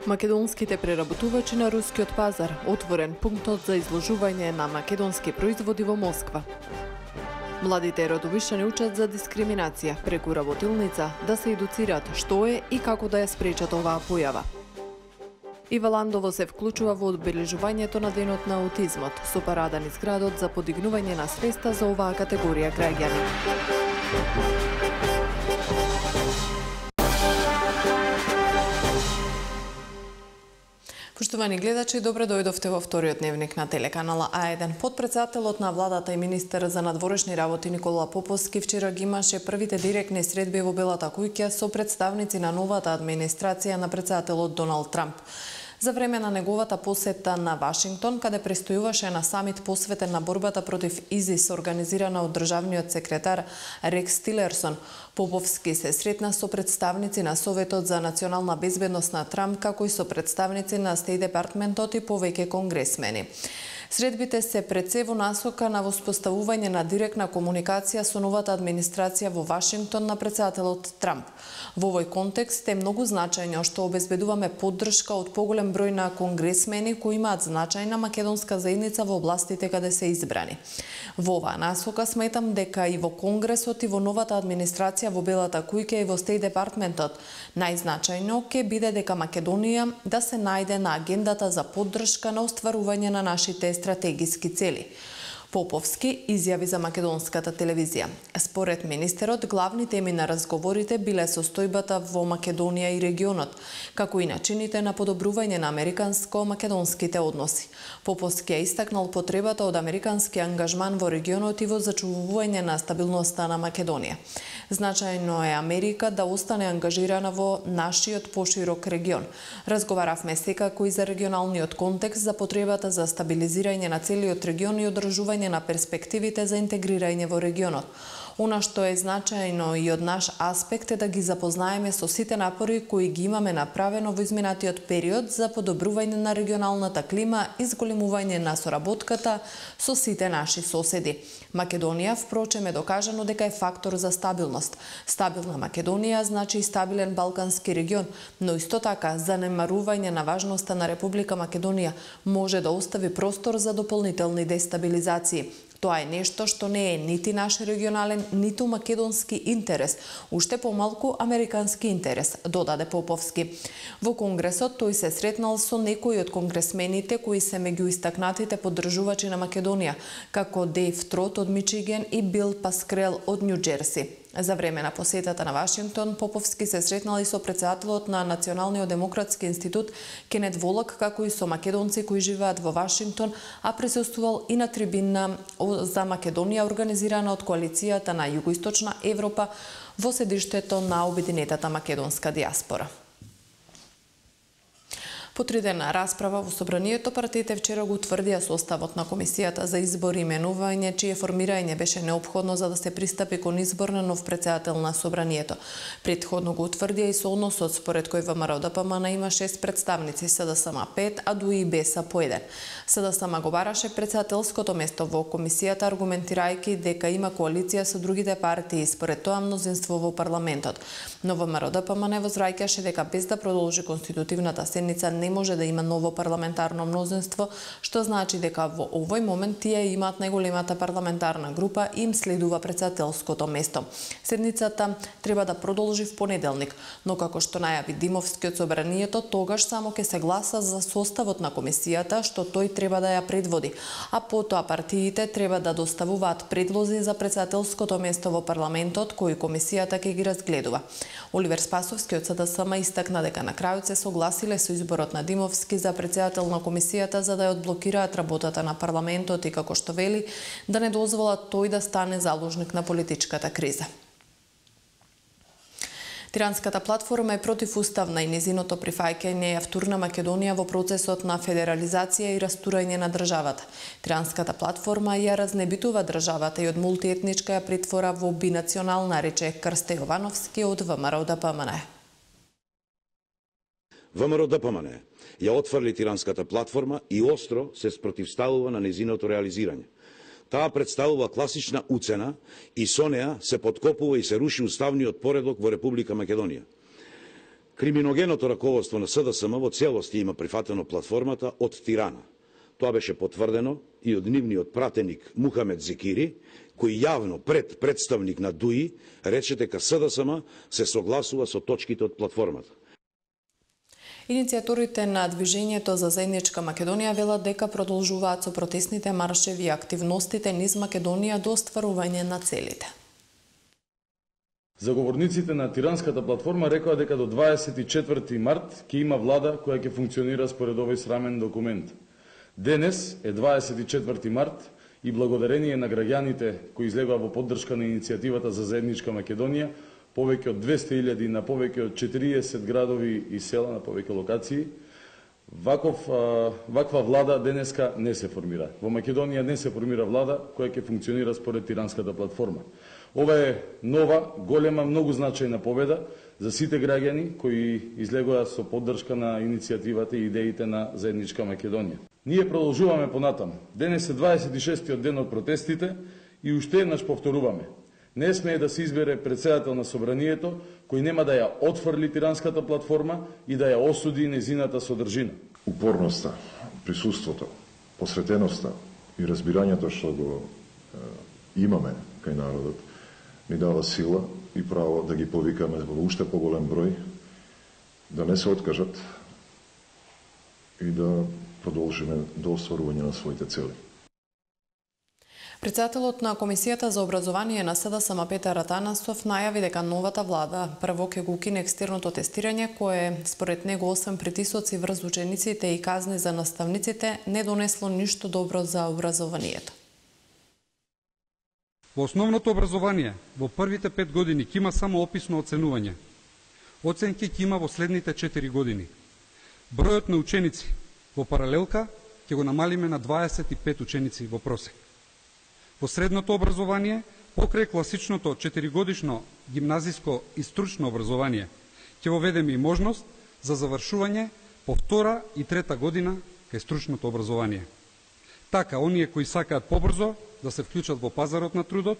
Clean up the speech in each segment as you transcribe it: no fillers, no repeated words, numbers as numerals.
Македонските преработувачи на рускиот пазар, отворен пунктот за изложување на македонски производи во Москва. Младите родовишани учат за дискриминација преку работилница да се едуцираат што е и како да ја спречат оваа појава. Ива Ландово се вклучува во одбележувањето на денот на аутизмот со парада низ градот за подигнување на свеста за оваа категорија граѓани. Поштовани гледачи, добре дојдовте во вториот дневник на телеканала А1. Подпредседателот на владата и министер за надворешни работи Никола Поповски вчера ги имаше првите директни средби во Белата куќа со представници на новата администрација на председателот Доналд Трамп. За време на неговата посета на Вашингтон, каде престојуваше на самит посветен на борбата против ИЗИС, организирана од државниот секретар Рекс Тилерсон, Поповски се сретна со представници на Советот за национална безбедност на Трамп, како и со представници на Стејт департментот и повеќе конгресмени. Средбите се пред се во насока на воспоставување на директна комуникација со новата администрација во Вашингтон на председателот Трамп. Во овој контекст е многу значајно што обезбедуваме поддршка од поголем број на конгресмени кои имаат значајна македонска заедница во областите каде се избрани. Во оваа насока сметам дека и во Конгресот и во новата администрација во Белата куќа и во Стејт департментот најзначајно ќе биде дека Македонија да се најде на агендата за поддршка на остварување на нашите стратегиски цели. Поповски изјави за македонската телевизија. Според министерот, главни теми на разговорите биле состојбата во Македонија и регионот, како и начините на подобрување на американско-македонските односи. Поповски е истакнал потребата од американски ангажман во регионот и во зачувување на стабилноста на Македонија. Значајно е Америка да остане ангажирана во нашиот поширок регион. Разговаравме секако и за регионалниот контекст, за потребата за стабилизирање на целиот регион и одржување на перспективите за интегрирање во регионот. Она што е значајно и од наш аспект е да ги запознаеме со сите напори кои ги имаме направено во изминатиот период за подобрување на регионалната клима и зголемување на соработката со сите наши соседи. Македонија, впрочем, е докажано дека е фактор за стабилност. Стабилна Македонија значи и стабилен Балкански регион, но исто така занемарување на важноста на Република Македонија може да остави простор за дополнителни дестабилизации. Тоа е нешто што не е нити наш регионален, ниту македонски интерес, уште помалку американски интерес, додаде Поповски. Во Конгресот тој се сретнал со некои од конгресмените кои се меѓу истакнатите поддржувачи на Македонија, како Дейв Трот од Мичиген и Бил Паскрел од Њу Џерси. За време на посетата на Вашингтон, Поповски се сретнал и со председателот на Националниот демократски институт Кенет Волак, како и со македонци кои живеат во Вашингтон, а присуствувал и на трибина за Македонија организирана од коалицијата на Југоисточна Европа во седиштето на обединетата македонска диаспора. По 3-дневна расправа во Собранието, партиите вчера го утврдија составот на Комисијата за избор и именување, чие формирање беше неопходно за да се пристапи кон избор на нов председател на Собранието. Претходно го утврдија и соодносот според кој ВМРО ДПМН има 6 представници, СДСМ 5, а ДУИ и БЕСА по 1. СДСМ го бараше председателското место во комисијата, аргументирајќи дека има коалиција со другите партии и според тоа мнозинство во парламентот. Но ВМРО ДПМН возвраќаше дека без да продолжи конститутивната седница не може да има ново парламентарно мнозинство, што значи дека во овој момент тие имаат најголемата парламентарна група и им следува председателското место. Седницата треба да продолжи в понеделник, но како што најави Димовски од Собранието, тогаш само ќе се гласа за составот на комисијата, што тој треба да ја предводи, а потоа партиите треба да доставуваат предлози за председателското место во парламентот, кои комисијата ќе ги разгледува. Оливер Спасовски од СДСМ истакна дека на крајот се согласиле со изборот на Димовски за председател на комисијата за да ја одблокираат работата на парламентот и, како што вели, да не дозволат тој да стане заложник на политичката криза. Тиранската платформа е противуставна и незиното прифаќање ја втурна Македонија во процесот на федерализација и растурање на државата. Тиранската платформа ја разнебитува државата и од мултиетничка ја притвора во бинационална, рече Крсте Јовановски од ВМРО ДПМН. ВМРО ДПМН ја отфрли Тиранската платформа и остро се спротивставува на незиното реализирање. Таа представува класична уцена и со неа се подкопува и се руши уставниот поредок во Република Македонија. Криминогеното раководство на СДСМ во целост има прифатено платформата од Тирана. Тоа беше потврдено и од нивниот пратеник Мухамед Зекири, кој јавно пред представник на ДУИ рече дека СДСМ се согласува со точките од платформата. Иницијаторите на Движењето за заедничка Македонија велат дека продолжуваат со протестните маршеви и активностите низ Македонија до остварување на целите. Заговорниците на Тиранската платформа рекоа дека до 24 март ќе има влада која ќе функционира според овој срамен документ. Денес е 24 март и благодарение на граѓаните кои излегоа во поддршка на иницијативата за заедничка Македонија, повеќе од 200.000 на повеќе од 40 градови и села на повеќе локации, ваква влада денеска не се формира. Во Македонија не се формира влада која ќе функционира според Тиранската платформа. Ова е нова, голема, многу значајна победа за сите граѓани кои излегоа со поддршка на иницијативата и идеите на заедничка Македонија. Ние продолжуваме понатаму. Денес е 26-тиот ден од протестите и уште еднаш повторуваме. Не смее да се избере председател на собранието кој нема да ја отфрли Тиранската платформа и да ја осуди незината содржина. Упорноста, присуството, посветеноста и разбирањето што го имаме кај народот ни дава сила и право да ги повикаме во уште поголем број, да не се откажат и да продолжиме до остварување на своите цели. Председателот на Комисијата за образование на СДСМ Петар Атанасов најави дека новата влада прво ќе го укине екстерното тестирање, кое според него освен притисоци врз учениците и казни за наставниците не донесло ништо добро за образованието. Во основното образование во првите 5 години ќе има само описно оценување. Оценки ќе има во следните 4 години. Бројот на ученици во паралелка ќе го намалиме на 25 ученици во просек. Во средното образование, покрај класичното 4-годишно гимназиско и стручно образование, ќе воведеме и можност за завршување по втора и трета година кај стручното образование. Така, оние кои сакаат побрзо да се вклучат во пазарот на трудот,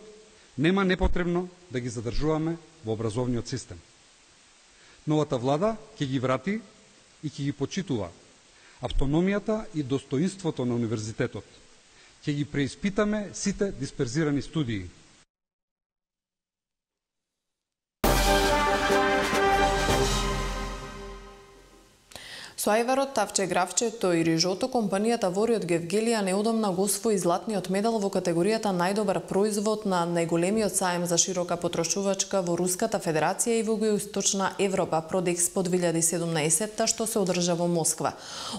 нема непотребно да ги задржуваме во образовниот систем. Новата влада ќе ги врати и ќе ги почитува автономијата и достоинството на универзитетот. Ќе ги преиспитаме сите дисперзирани студии. Со ајварот, тавче, гравчето и рижото, компанијата Вори од Гевгелија неодамна го освои златниот медал во категоријата најдобар производ на најголемиот саем за широка потрошувачка во Руската Федерација и во Југоисточна Европа, Продекспо 2017, што се одржа во Москва.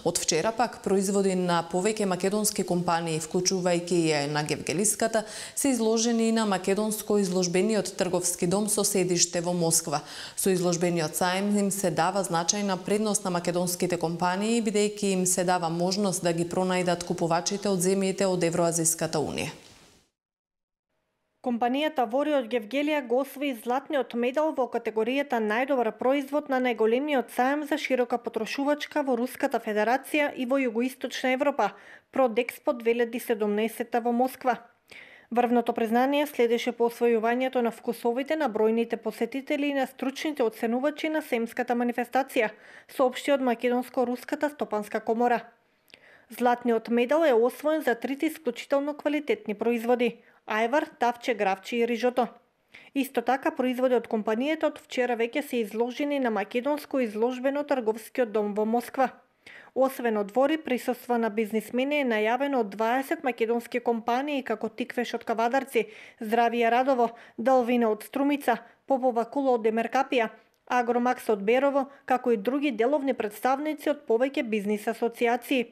Од вчера пак производи на повеќе македонски компании, вклучувајќи и на Гевгелиската, се изложени и на македонско изложбениот трговски дом со седиште во Москва. Со изложбениот саем им се дава значајна предност на македонските компании, бидејќи им се дава можност да ги пронајдат купувачите од земјите од Евроазиската унија. Компанијата Вори од Гевгелија го освои златниот медал во категоријата најдобар производ на најголемиот саем за широка потрошувачка во Руската Федерација и во Југоисточна Европа, Продекспо 2017 во Москва. Врвното признание следеше по освојувањето на вкусовите на бројните посетители и на стручните оценувачи на семската манифестација, соопшти од Македонско-руската стопанска комора. Златниот медал е освоен за трите исклучително квалитетни производи – ајвар, тавче, гравче и рижото. Исто така, производи од компанијата од вчера веќе се изложени на Македонско изложбено трговскиот дом во Москва. Освен од Вори, присуства на бизнисмени е најавено од 20 македонски компании како Тиквеш од Кавадарци, Здравија Радово, Далвина од Струмица, Попова Кула од Демеркапија, Агромакс од Берово, како и други деловни представници од повеќе бизнис асоциации.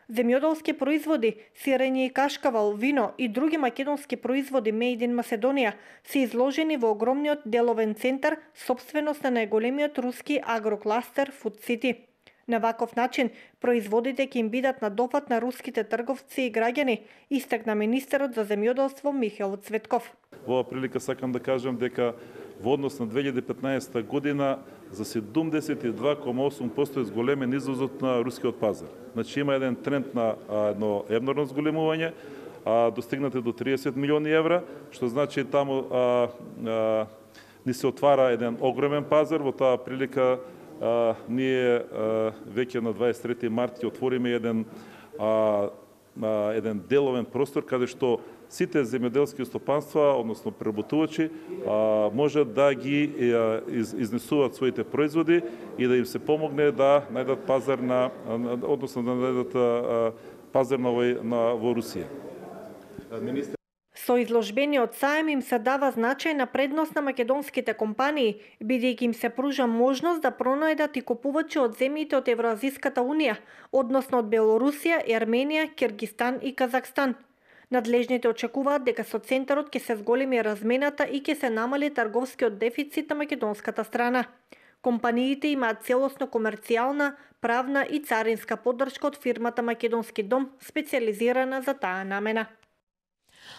Земјоделски производи, сирење и кашкавал, вино и други македонски производи Made in Macedоnia се изложени во огромниот деловен центар, собственост на најголемиот руски агрокластер Food City. На ваков начин, производите ќе им бидат на дофат на руските трговци и граѓани, истакна министерот за земјоделство Михаил Цветков. Во оваа прилика сакам да кажам дека во однос на 2015 година за 72,8% зголемен извозот на рускиот пазар. Значи има еден тренд на едно енормно зголемување, достигнате до 30 милиони евра, што значи таму ни се отвара еден огромен пазар. Во таа прилика ние веќе на 23 март ќе отвориме еден деловен простор каде што сите земјоделски стопанства, односно преработувачи, можат да ги изнесуваат своите производи и да им се помогне да најдат пазар односно да најдат пазар во Русија. Со изложбениот саем им се дава значајна предност на македонските компании, бидејќи им се пружа можност да пронајдат и купувачи од земјите од Евроазиската унија, односно од Белорусија, Арменија, Киргистан и Казахстан. Надлежните очекуваат дека со центарот ќе се зголеми размената и ќе се намали трговскиот дефицит на македонската страна. Компаниите имаат целосно комерцијална, правна и царинска поддршка од фирмата Македонски дом, специјализирана за таа намена.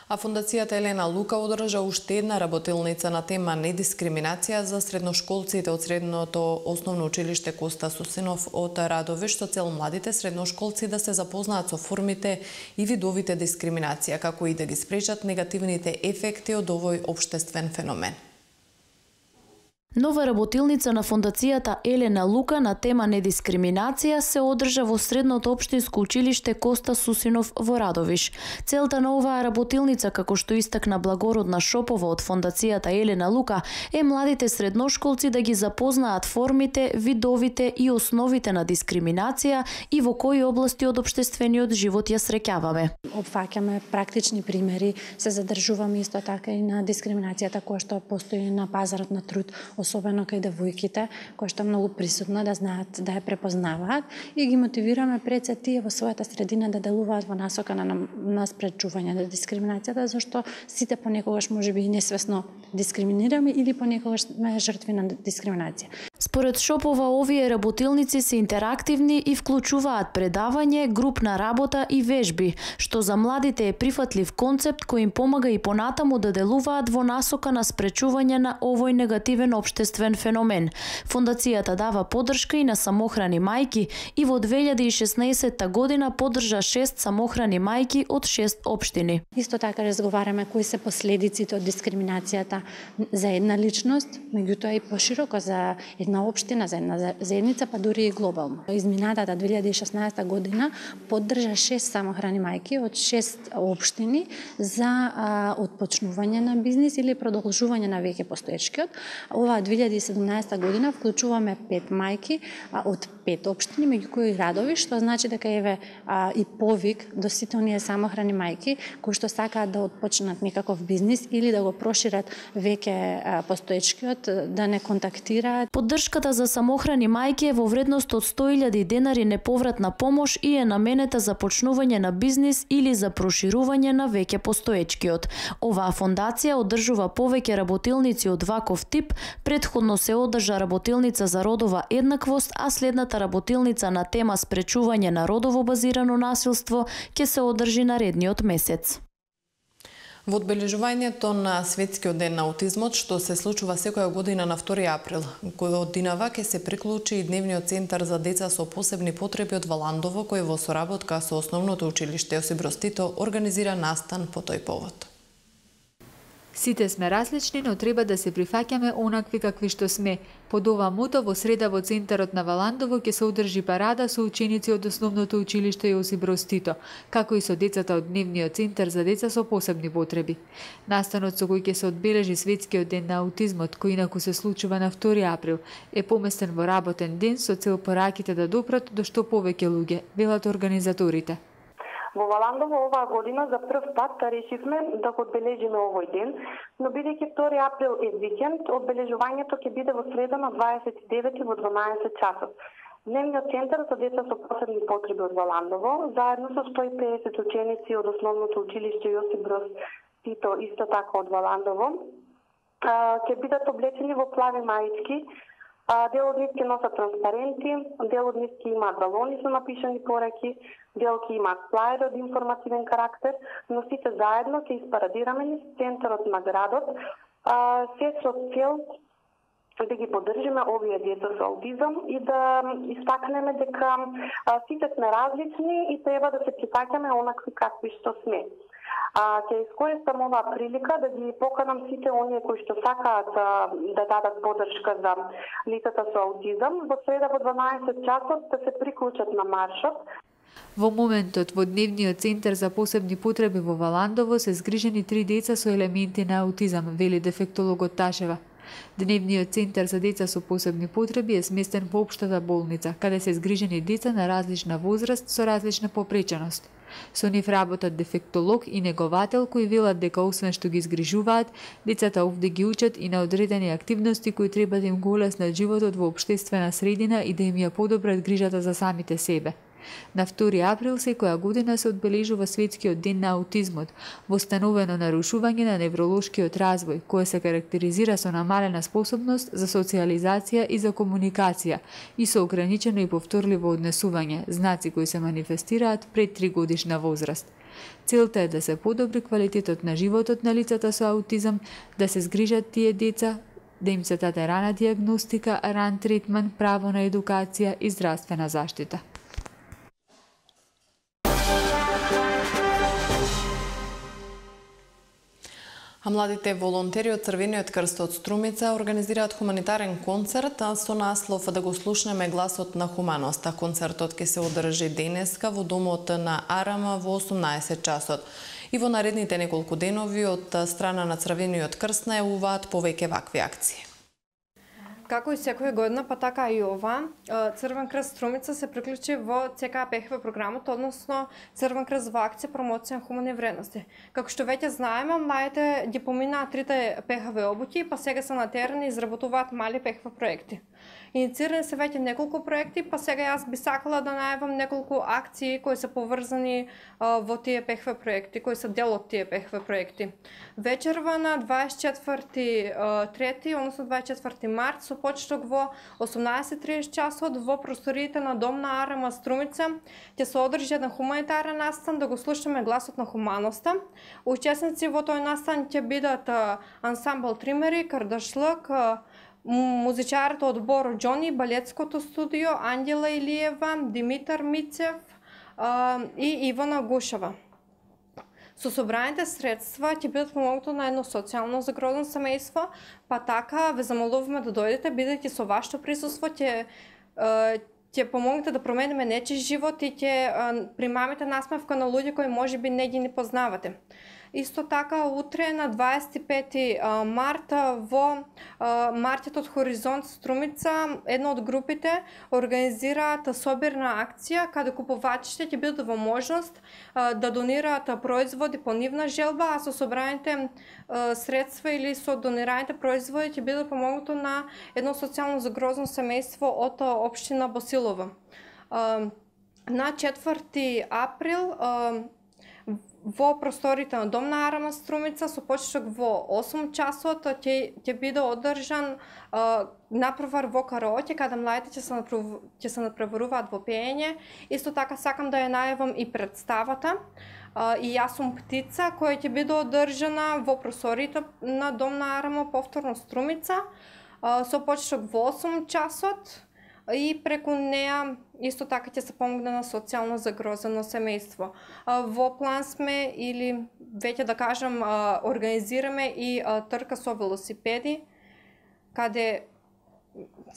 А Фондацијата Елена Лука одржа уште една работилница на тема недискриминација за средношколците од Средното основно училиште Коста Сусинов од Радовиш, со цел младите средношколци да се запознаат со формите и видовите дискриминација, како и да ги спречат негативните ефекти од овој општествен феномен. Нова работилница на Фондацијата Елена Лука на тема недискриминација се одржа во Средното општинско училиште Коста Сусинов во Радовиш. Целта на оваа работилница, како што истакна Благородна Шопова од Фондацијата Елена Лука, е младите средношколци да ги запознаат формите, видовите и основите на дискриминација и во кои области од општествениот живот ја среќаваме. Опфаќаме практични примери, се задржуваме исто така и на дискриминацијата која што постои на пазарот на труд, особено кај девојките, која што е многу присутна, да знаат, да ја препознаваат и ги мотивираме пред се тие во својата средина да делуваат во насока на спречување на дискриминацијата, зашто сите понекогаш можеби и несвесно дискриминираме или понекогаш сме жртви на дискриминација. Според Шопова, овие работилници се интерактивни и вклучуваат предавање, групна работа и вежби, што за младите е прифатлив концепт кој им помага и понатаму да делуваат во насока на спречување на овој негативен општествен феномен. Фондацијата дава поддршка и на самохрани мајки и во 2016 година поддржа 6 самохрани мајки од 6 општини. Исто така разговараме кои се последиците од дискриминацијата за една личност, меѓутоа и пошироко за една општина, за една заедница, па дури и глобално. Изминатата 2016 година поддржа 6 самохрани мајки од 6 општини за отпочнување на бизнис или продолжување на веќе постоечкиот. Ова 2017 година вклучуваме 5 мајки од 5 општини, меѓу кои Радовиш, што значи дека еве и повик до сите оние самохрани мајки кои што сакаат да отпочнат некаков бизнис или да го прошират веќе постоечкиот, да не контактираат. Поддршката за самохрани мајки е во вредност од 100.000 денари неповратна помош и е наменета за почнување на бизнис или за проширување на веќе постоечкиот. Оваа фондација одржува повеќе работилници од ваков тип. Претходно се одржа работилница за родова еднаквост, а следната работилница на тема спречување на родово базирано насилство ќе се одржи наредниот месец. Во одбележувањето на Светскиот ден на аутизмот, што се случува секоја година на 2 април, годинава ќе се приклучи и Дневниот центар за деца со посебни потреби од Валандово, кој во соработка со Основното училиште Јосип Броз Тито организира настан по тој повод. Сите сме различни, но треба да се прифаќаме онакви какви што сме. Под ова мото во среда во центарот на Валандово ќе се одржи парада со ученици од Основното училиште Јосип Броз Тито, како и со децата од Дневниот центар за деца со посебни потреби. Настанот со кој ќе се одбележи Светскиот ден на аутизмот, кој инаку се случува на 2 април, е поместен во работен ден со цел пораките да допрат до што повеќе луѓе, велат организаторите. Во Валандово оваа година за прв пат решивме да го одбележиме овој ден, но бидејќи 2 април е викенд, одбележувањето ќе биде во среда на 29 во 12 часот. Дневниот центар за деца со посебни потреби од Валандово, заедно со 150 ученици од Основното училиште Јосип Броз Тито, исто така од Валандово, ќе бидат облечени во плави маички. Дел од нив ќе носат транспаренти, дел од нив ќе имаат балони со напишани пораки, дел ќе имаат флаери од информативен карактер, но сите заедно ќе испарадираме низ центарот на градот, се со цел да ги поддржиме овие деца со аутизам и да истакнеме дека сите сме различни и треба да се прифаќаме онакви какви што сме. Ќе искористам оваа прилика да ги поканам сите оние кои што сакаат да дадат поддршка за лицата со аутизам во среда во 12 часот да се приклучат на маршот. Во моментот во Дневниот центар за посебни потреби во Валандово се згрижени 3 деца со елементи на аутизам, вели дефектологот Ташева. Дневниот центар за деца со посебни потреби е сместен во општата болница, каде се згрижени деца на различна возраст со различна попреченост. Со нив работат дефектолог и неговател кои велат дека освен што ги згрижуваат, децата овде ги учат и на одредени активности кои треба да им го олеснат животот во општествена средина и да им ја подобрат грижата за самите себе. На 2 април секоја година се одбележува Светскиот ден на аутизмот, востановено нарушување на невролошкиот развој, кое се карактеризира со намалена способност за социјализација и за комуникација и со ограничено и повторливо однесување, знаци кои се манифестираат пред 3 годишна возраст. Целта е да се подобри квалитетот на животот на лицата со аутизам, да се згрижат тие деца, да им се даде рана диагностика, ран третман, право на едукација и здравствена заштита. А младите волонтери од Црвениот крст од Струмица организираат хуманитарен концерт со наслов "Да го слушнеме гласот на хуманоста". Концертот ќе се одржи денеска во домот на Арама во 18 часот. И во наредните неколку денови од страна на Црвениот крст најавуваат повеќе вакви акции. Како и секоја година, па така и ова, Црвен крст Струмица се приклучи во ЦКПХВ програмот, односно Црвен крст во акција промоција на хумани вредности. Како што веќе знаеме, младите ги поминаат 3 ПХВ обуки, па сега се на терен и изработуваат мали ПХВ проекти. Инициирани се веќе неколку проекти, па сега јас би сакала да најавам неколку акции кои се поврзани во тие ПХВ проекти, кои се дел од тие ПХВ проекти. Вечерва на 24.3, односно 24 март, со почеток во 18:30 часот во просториите на Дом на Арама Струмица ќе се одржи еден хуманитарен настан "Да го слушаме гласот на хуманоста". Учесници во тој настан ќе бидат ансамбл Тримери, Кардашлък, музичарите од Боро Джони, балетското студио, Ангела Илиева, Димитар Мицев и Ивана Гушева. Со собраните средства ќе бидат помогнато на едно социјално загрозено семејство, па така ве замолуваме да дојдете, бидејќи со вашето присуство ќе помогнете да промениме нечи живот и ќе примамите насмевка на луѓе кои можеби не ги познавате. Исто така, утре на 25 март во Маркетот Хоризонт Струмица, една од групите организираат собирна акција каде купувачите ќе бидат во можност да донираат производи по нивна желба, а со собраните средства или со донираните производи ќе бидат помогнато на едно социјално загрозено семејство од општина Босилова. На 4 април во просторите на Дом на Арама Струмица со почеток во 8 часот ќе биде одржан напревар во караоке, каде младите ќе се напреваруваат во пеење. Исто така сакам да ја најавам и представата "И јас сум птица", која ќе биде одржана во просториите на Дом на Арама повторно Струмица со почеток во 8 часот. И преку неа исто така ќе се помогне на социјално загрозено семејство. Во план сме или веќе да кажам организираме и трка со велосипеди, каде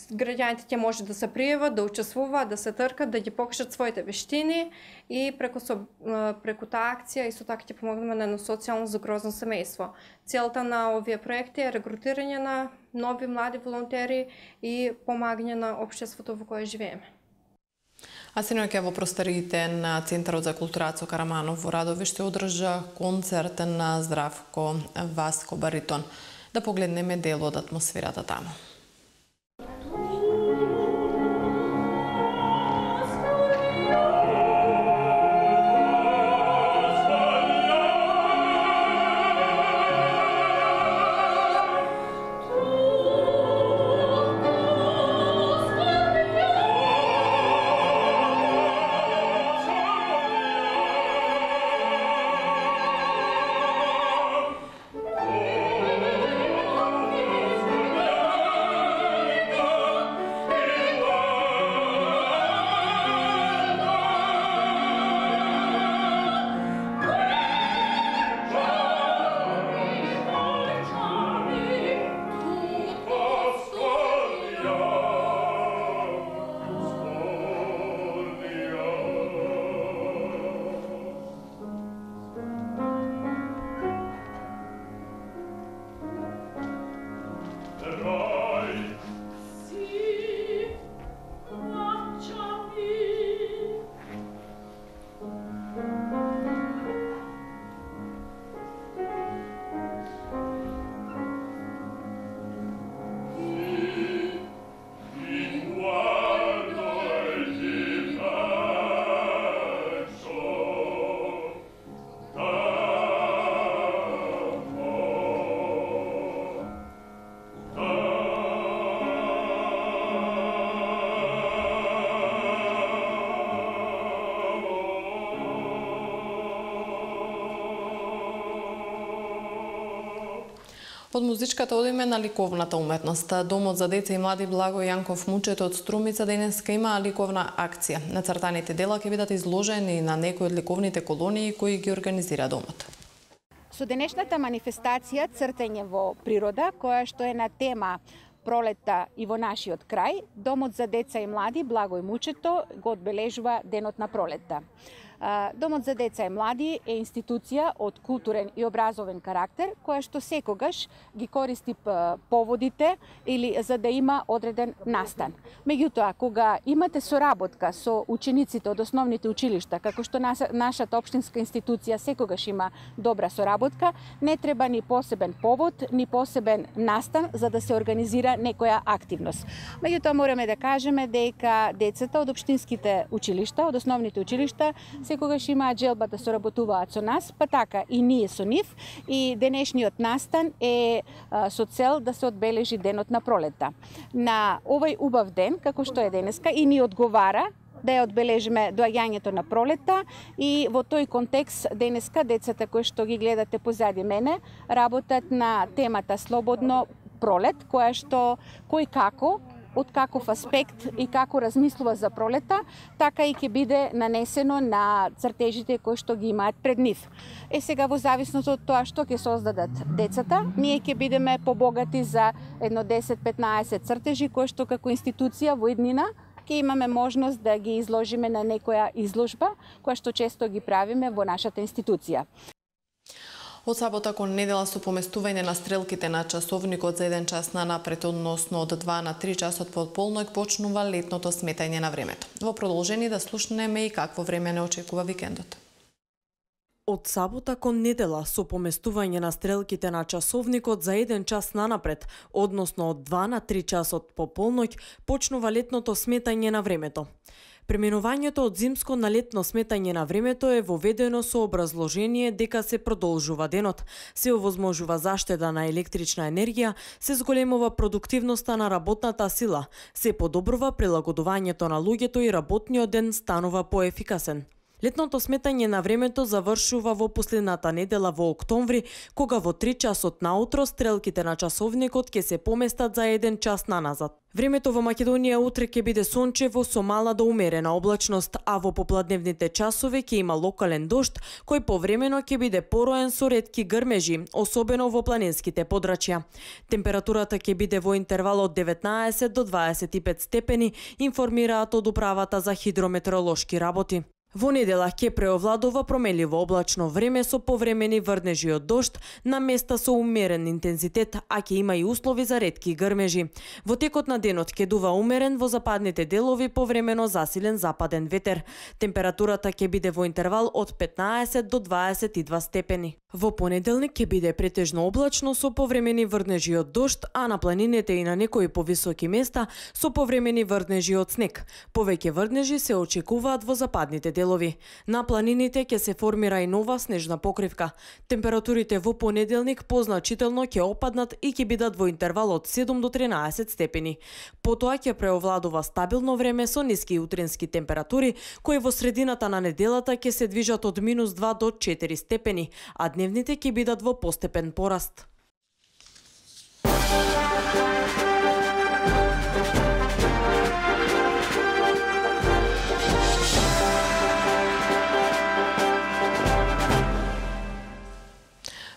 граѓаните ќе може да се пријават, да учествуваат, да се тркат, да ги покажат своите вештини и преку таа акција исто така ќе помогнеме на едно социјално загрозено семејство. Целта на овие проекти е регрутирање на нови млади волонтери и помагање на општеството во кое живееме. А синоќа во просториите на Центарот за култура Ацо Караманов во Радовиш ще одржа концерт на Здравко Васко баритон. Да погледнеме дел од атмосферата таму. Од музичката одиме на ликовната уметност. Домот за деца и млади Благо Јанков Мучето од Струмица денеска има ликовна акција. Нацртаните дела ќе бидат изложени на некои од ликовните колонии кои ги организира домот. Со денешната манифестација Цртање во природа, која што е на тема пролетта и во нашиот крај, Домот за деца и млади Благо Мучето го одбележува денот на пролетта. Домот за деца и млади е институција од културен и образовен карактер, која што секогаш ги користи поводите или за да има одреден настан. Меѓутоа, кога имате соработка со учениците од основните училишта, како што нашата општинска институција секогаш има добра соработка, не треба ни посебен повод, ни посебен настан за да се организира некоја активност. Меѓутоа, мораме да кажеме дека децата од општинските училишта, од основните училишта, секогаш имаат желба да соработуваат со нас, па така и ние со нив, и денешниот настан е со цел да се одбележи денот на пролетта. На овој убав ден, како што е денеска, и ни одговара да ја одбележиме доаѓањето на пролетта, и во тој контекст денеска децата кои што ги гледате позади мене работат на темата Слободно пролет, која што кој како од каков аспект и како размислува за пролета, така и ќе биде нанесено на цртежите кои што ги имаат пред нив. Сега во зависност од тоа што ќе создадат децата, ние ќе бидеме побогати за едно 10-15 цртежи кои што како институција во иднина ќе имаме можност да ги изложиме на некоја изложба која што често ги правиме во нашата институција. Од сабота кон недела со поместување на стрелките на часовникот за 1 час нанапред, односно од 2 на 3 часот по полноќ, почнува летното сметање на времето. Во продолжение да слушнеме и какво време не очекува викендот. Од сабота кон недела со поместување на стрелките на часовникот за 1 час нанапред, односно од 2 на 3 часот по полноќ, почнува летното сметање на времето. Преминувањето од зимско на летно сметање на времето е воведено со образложение дека се продолжува денот, се овозможува заштеда на електрична енергија, се зголемува продуктивноста на работната сила, се подобрува прилагодувањето на луѓето и работниот ден станува поефикасен. Летното сметање на времето завршува во последната недела во октомври, кога во 3 часот наутро стрелките на часовникот ќе се поместат за 1 час наназад. Времето во Македонија утре ќе биде сончево со мала до умерена облачност, а во попладневните часови ќе има локален дожд, кој повремено ќе биде пороен со ретки грмежи, особено во планинските подрачја. Температурата ќе биде во интервал од 19 до 25 степени, информираат од Управата за хидрометеоролошки работи. Во недела ќе преовладува променливо облачно време со повремени врнежи од дожд на места со умерен интензитет, а ќе има и услови за ретки грмежи. Во текот на денот ќе дува умерен, во западните делови повремено засилен западен ветер. Температурата ќе биде во интервал од 15 до 22 степени. Во понеделник ќе биде претежно облачно со повремени врнежи од дожд, а на планините и на некои повисоки места со повремени врнежи од снег. Повеќе врнежи се очекуваат во западните делови. На планините ќе се формира и нова снежна покривка. Температурите во понеделник позначително ќе опаднат и ќе бидат во интервал од 7 до 13 степени. Потоа ќе преовладува стабилно време со ниски утрински температури, кои во средината на неделата ќе се движат од -2 до 4 степени, а дневните ќе бидат во постепен пораст.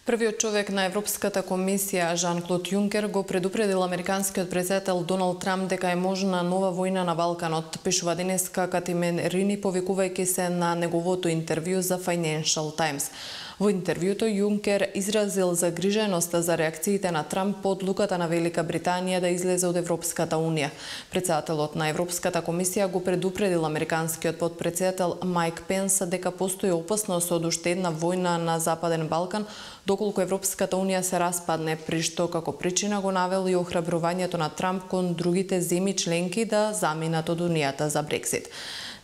Првиот човек на Европската комисија, Жан-Клод Јункер, го предупредил американскиот претседател Доналд Трамп дека е можна нова војна на Балканот, пишува денеска Катимен Рини, повикувајќи се на неговото интервју за Financial Times. Во интервјуто Јункер изразил загриженост за реакциите на Трамп по одлуката на Велика Британија да излезе од Европската унија. Претседателот на Европската комисија го предупредил американскиот потпредседател Майк Пенс дека постои опасност од уште една војна на Западен Балкан, доколку Европската унија се распадне, при што како причина го навел и охрабрувањето на Трамп кон другите земји членки да заминат од унијата за Брексит.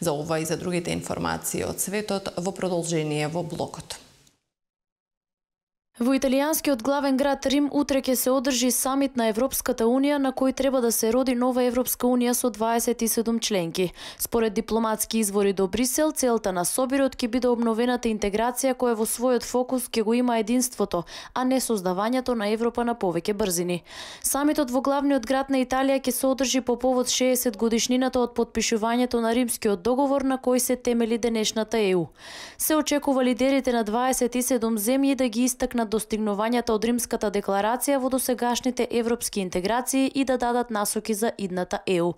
За ова и за другите информации од светот во продолжение во блокот. Во италијанскиот главен град Рим утре ќе се одржи самит на Европската Унија на кој треба да се роди нова Европска Унија со 27 членки. Според дипломатски извори до Брисел, целта на собирот ќе биде обновената интеграција која во својот фокус ќе го има единството, а не создавањето на Европа на повеќе брзини. Самитот во главниот град на Италија ќе се одржи по повод 60 годишнината од потпишувањето на Римскиот договор на кој се темели денешната ЕУ. Се очекува лидерите на 27 земји да ги истакнат достигнувањата од Римската декларација во досегашните европски интеграции и да дадат насоки за идната ЕУ.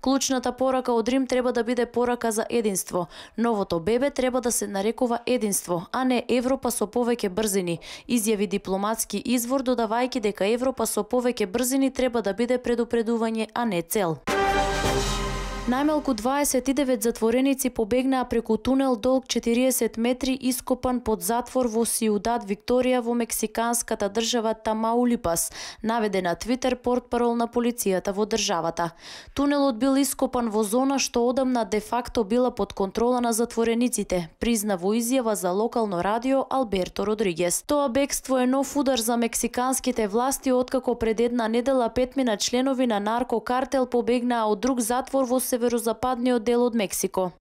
Клучната порака од Рим треба да биде порака за единство. Новото бебе треба да се нарекува единство, а не Европа со повеќе брзини, изјави дипломатски извор додавајќи дека Европа со повеќе брзини треба да биде предупредување, а не цел. Најмалку 29 затвореници побегнаа преку тунел долг 40 метри ископан под затвор во Сиудад Викторија во мексиканската држава Тамаулипас, наведе на Твитер портпарол на полицијата во државата. Тунелот бил ископан во зона што одамна де факто била под контрола на затворениците, призна во изјава за локално радио Алберто Родригес. Тоа бегство е нов удар за мексиканските власти откако пред една недела 5 членови на наркокартел побегнаа од друг затвор во северозападниот дел од Мексико.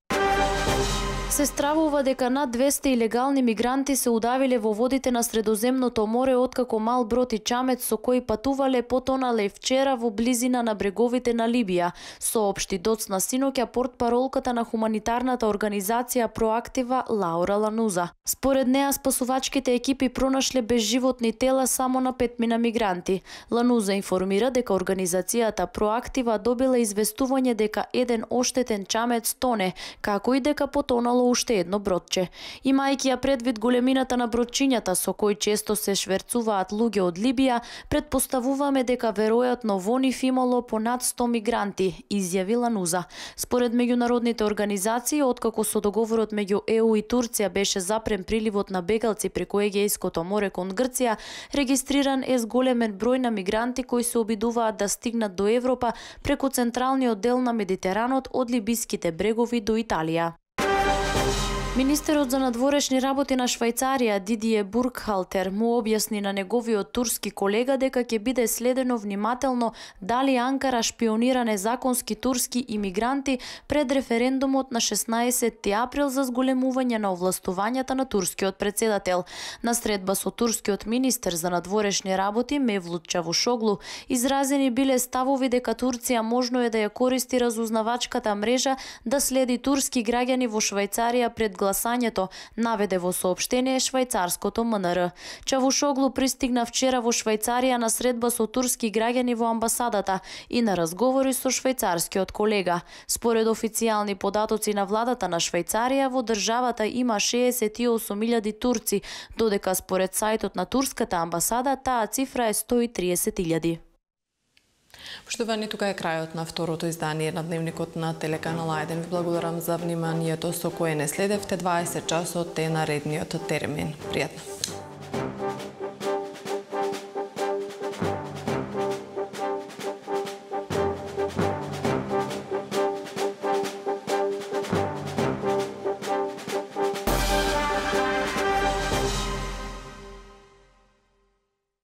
Се стравува дека над 200 илегални мигранти се удавиле во водите на Средоземното море откако мал брод и чамец со кои патувале потонале вчера во близина на бреговите на Либија, соопшти доцна синоќа портпаролката на хуманитарната организација Проактива Лаура Лануза. Според неа спасувачките екипи пронашле безживотни тела само на 5 мигранти. Лануза информира дека организацијата Проактива добила известување дека еден оштетен чамец тоне, како и дека потонало уште едно бродче. Имајќи ја предвид големината на бродчињата со кои често се шверцуваат луѓе од Либија, предпоставуваме дека веројатно во нив имало понад 100 мигранти, изјави Лануза. Според меѓународните организации, откако со договорот меѓу ЕУ и Турција беше запрен приливот на бегалци преку Егејското море кон Грција, регистриран е зголемен број на мигранти кои се обидуваат да стигнат до Европа преку централниот дел на Медитеранот од либиските брегови до Италија. Министерот за надворешни работи на Швајцарија Дидие Буркхалтер му објасни на неговиот турски колега дека ќе биде следено внимателно дали Анкара шпионира незаконски турски имигранти пред референдумот на 16 април за зголемување на овластувањата на турскиот председател. На средба со турскиот министер за надворешни работи Мевлут Чавушоглу изразени биле ставови дека Турција можно е да ја користи разузнавачката мрежа да следи турски граѓани во Швајцарија пред гласањето, наведе во соопштение швајцарското МНР. Чавушоглу пристигна вчера во Швајцарија на средба со турски граѓани во амбасадата и на разговори со швајцарскиот колега. Според официјални податоци на владата на Швајцарија, во државата има 68.000 турци, додека според сајтот на турската амбасада таа цифра е 130.000. Поштовани, тука е крајот на второто издание на Дневникот на телеканал А1. Ви благодарам за вниманието со кое не следевте. 20 часот е наредниот термин. Пријатно.